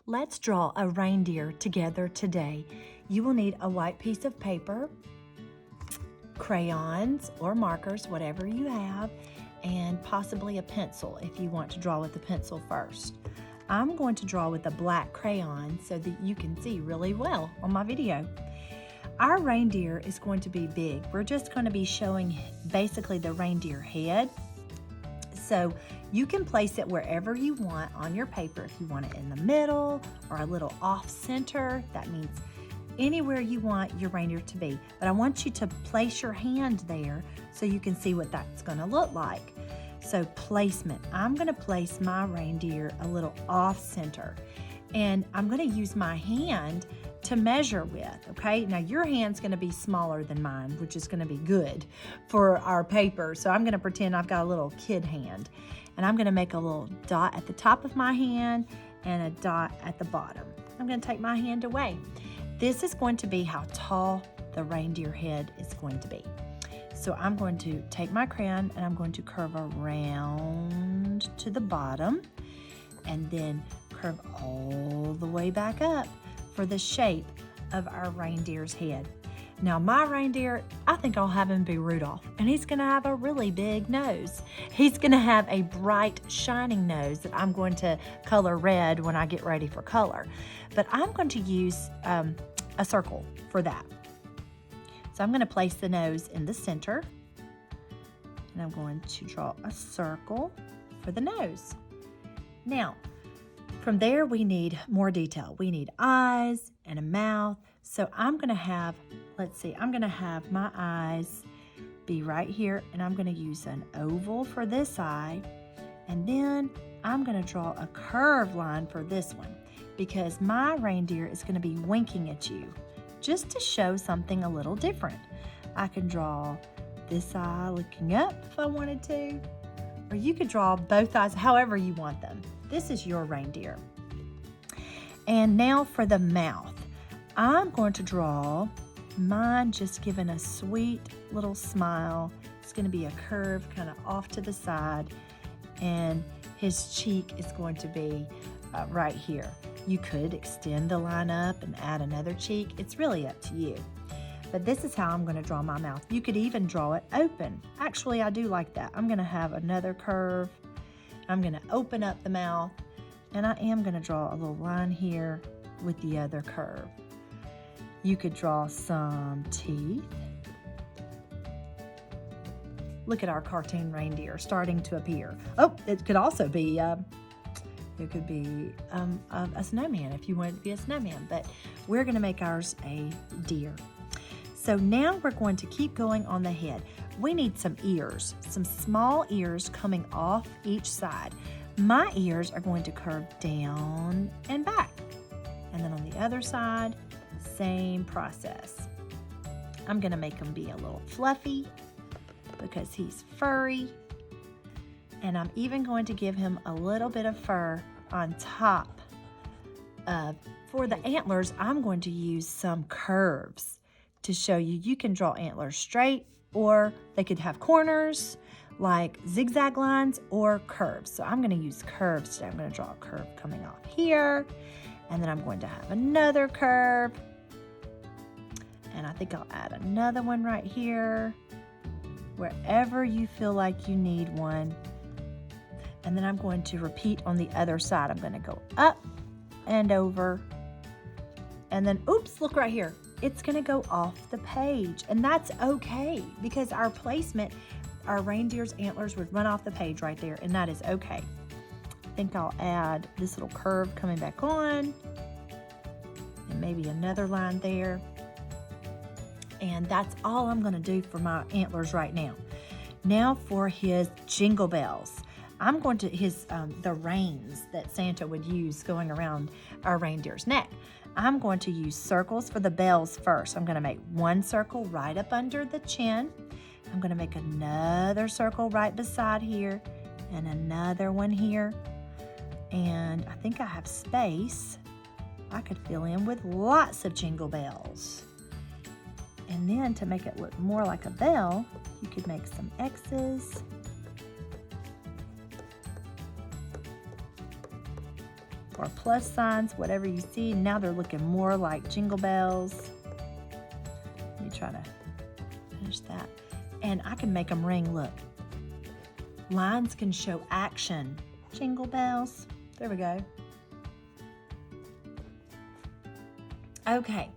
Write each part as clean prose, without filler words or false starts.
Let's draw a reindeer together today. You will need a white piece of paper, crayons or markers, whatever you have, and possibly a pencil if you want to draw with the pencil first. I'm going to draw with a black crayon so that you can see really well on my video. Our reindeer is going to be big. We're just going to be showing basically the reindeer head. So you can place it wherever you want on your paper. If you want it in the middle or a little off center, that means anywhere you want your reindeer to be. But I want you to place your hand there so you can see what that's going to look like. So placement, I'm going to place my reindeer a little off center, and I'm going to use my hand to measure with, okay? Now your hand's going to be smaller than mine, which is going to be good for our paper. So I'm going to pretend I've got a little kid hand, and I'm going to make a little dot at the top of my hand and a dot at the bottom. I'm going to take my hand away. This is going to be how tall the reindeer head is going to be. So I'm going to take my crayon and I'm going to curve around to the bottom and then curve all the way back up for the shape of our reindeer's head. Now my reindeer, I think I'll have him be Rudolph, and he's gonna have a really big nose. He's gonna have a bright, shining nose that I'm going to color red when I get ready for color. But I'm going to use a circle for that. So I'm gonna place the nose in the center, and I'm going to draw a circle for the nose. Now, from there, we need more detail. We need eyes and a mouth. So I'm gonna have, I'm gonna have my eyes be right here, and I'm gonna use an oval for this eye, and then I'm gonna draw a curved line for this one because my reindeer is gonna be winking at you just to show something a little different. I can draw this eye looking up if I wanted to, or you could draw both eyes however you want them. This is your reindeer. And now for the mouth. I'm going to draw mine just giving a sweet little smile. It's going to be a curve kind of off to the side, and his cheek is going to be right here. You could extend the line up and add another cheek. It's really up to you. But this is how I'm going to draw my mouth. You could even draw it open. Actually, I do like that. I'm going to have another curve. I'm going to open up the mouth, and I am going to draw a little line here with the other curve. You could draw some teeth. Look at our cartoon reindeer starting to appear. Oh, it could also be a snowman if you want it to be a snowman, but we're going to make ours a deer. So now we're going to keep going on the head. We need some ears, some small ears coming off each side. My ears are going to curve down and back. And then on the other side, same process. I'm going to make him be a little fluffy because he's furry. And I'm even going to give him a little bit of fur on top. For the antlers, I'm going to use some curves to show you. You can draw antlers straight, or they could have corners like zigzag lines or curves. So I'm going to use curves today. I'm going to draw a curve coming off here, and then I'm going to have another curve, and I think I'll add another one right here, wherever you feel like you need one. And then I'm going to repeat on the other side. I'm going to go up and over, and then, oops, look right here. It's going to go off the page, and that's okay because our placement, our reindeer's antlers would run off the page right there, and that is okay. I think I'll add this little curve coming back on, and maybe another line there. And that's all I'm going to do for my antlers right now. Now for his jingle bells. I'm going to the reins that Santa would use going around our reindeer's neck. I'm going to use circles for the bells first. I'm going to make one circle right up under the chin. I'm going to make another circle right beside here and another one here. And I think I have space. I could fill in with lots of jingle bells. And then to make it look more like a bell, you could make some X's. or plus signs, whatever you see. Now they're looking more like jingle bells. Let me try to finish that. And I can make them ring, look. Lines can show action. Jingle bells. There we go. Okay,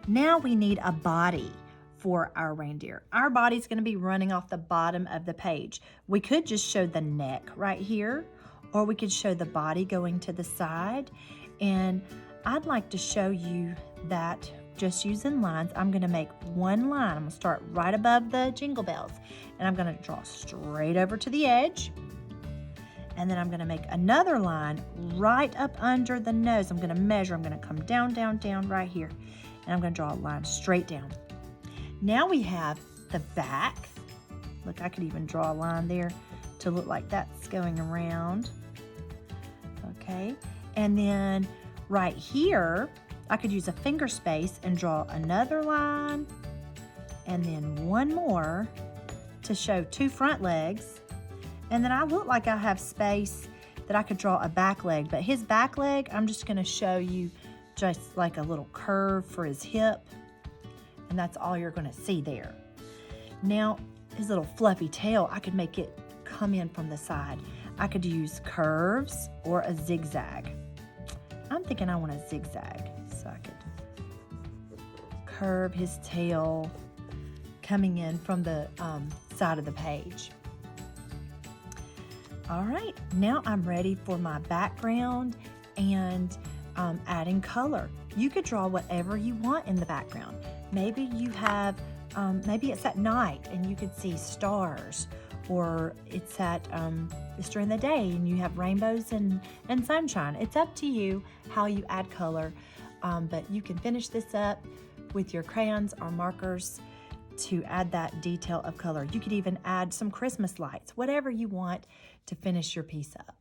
now we need a body for our reindeer. Our body's going to be running off the bottom of the page. We could just show the neck right here, or we could show the body going to the side. And I'd like to show you that just using lines. I'm going to make one line. I'm going to start right above the jingle bells, and I'm going to draw straight over to the edge. And then I'm going to make another line right up under the nose. I'm going to measure. I'm going to come down, down, down right here. And I'm going to draw a line straight down. Now we have the back. Look, I could even draw a line there to look like that's going around. Okay. And then right here, I could use a finger space and draw another line. And then one more to show two front legs. And then I look like I have space that I could draw a back leg, but his back leg, I'm just gonna show you just like a little curve for his hip, and that's all you're gonna see there. Now, his little fluffy tail, I could make it come in from the side. I could use curves or a zigzag. I'm thinking I want a zigzag, so I could curve his tail coming in from the side of the page. All right, now I'm ready for my background and adding color. You could draw whatever you want in the background. Maybe you have, maybe it's at night and you could see stars, or it's it's during the day and you have rainbows and sunshine. It's up to you how you add color, but you can finish this up with your crayons or markers to add that detail of color. You could even add some Christmas lights, whatever you want to finish your piece up.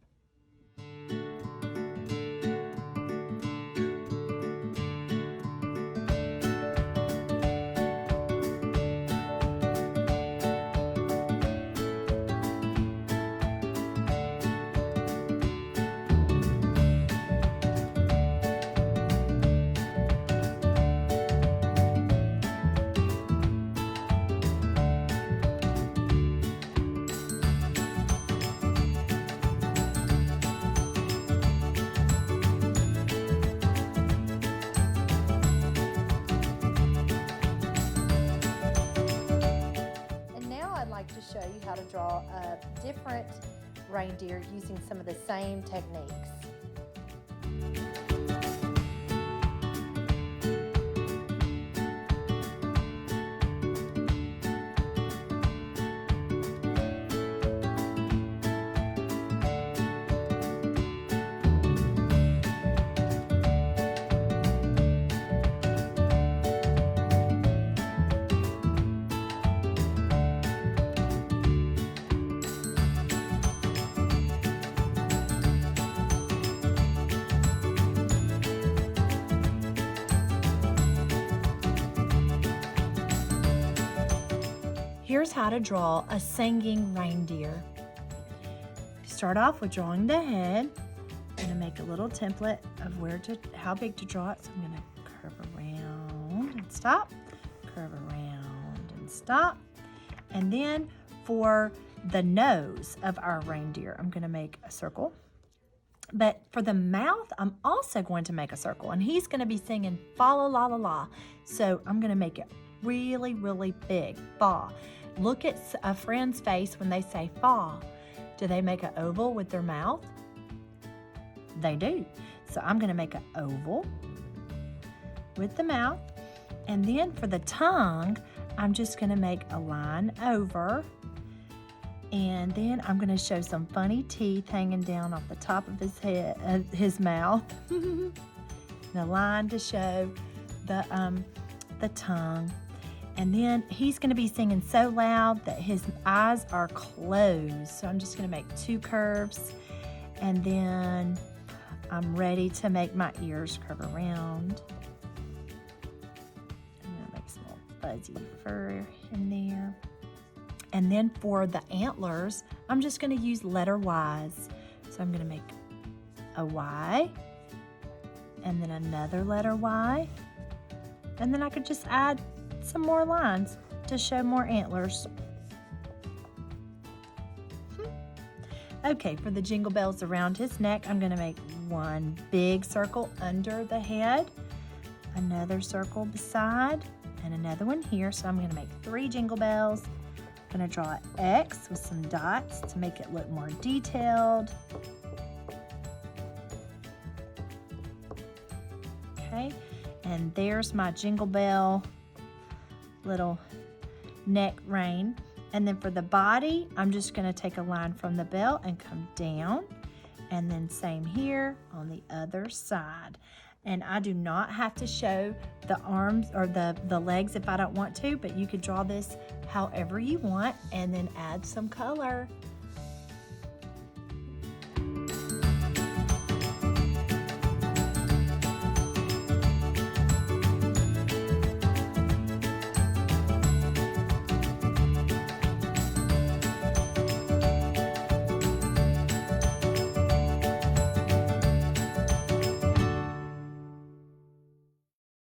To show you how to draw a different reindeer using some of the same techniques. Here's how to draw a singing reindeer. Start off with drawing the head. I'm gonna make a little template of how big to draw it. So I'm gonna curve around and stop, curve around and stop. And then for the nose of our reindeer, I'm gonna make a circle. But for the mouth, I'm also going to make a circle, and he's gonna be singing fa la la la la. So I'm gonna make it really, really big, fa. Look at a friend's face when they say fa. Do they make an oval with their mouth? They do. So I'm gonna make an oval with the mouth. And then for the tongue, I'm just gonna make a line over. And then I'm gonna show some funny teeth hanging down off the top of his head, his mouth. And a line to show the tongue. And then he's gonna be singing so loud that his eyes are closed. So I'm just gonna make two curves, and then I'm ready to make my ears curve around. I'm gonna make some little fuzzy fur in there. And then for the antlers, I'm just gonna use letter Y's. So I'm gonna make a Y, and then another letter Y. And then I could just add some more lines to show more antlers. Okay, for the jingle bells around his neck, I'm gonna make one big circle under the head, another circle beside, and another one here. So I'm gonna make 3 jingle bells. I'm gonna draw an X with some dots to make it look more detailed. Okay, and there's my jingle bell little neck rein. And then for the body, I'm just gonna take a line from the bell and come down. And then same here on the other side. And I do not have to show the arms or the legs if I don't want to, but you could draw this however you want and then add some color.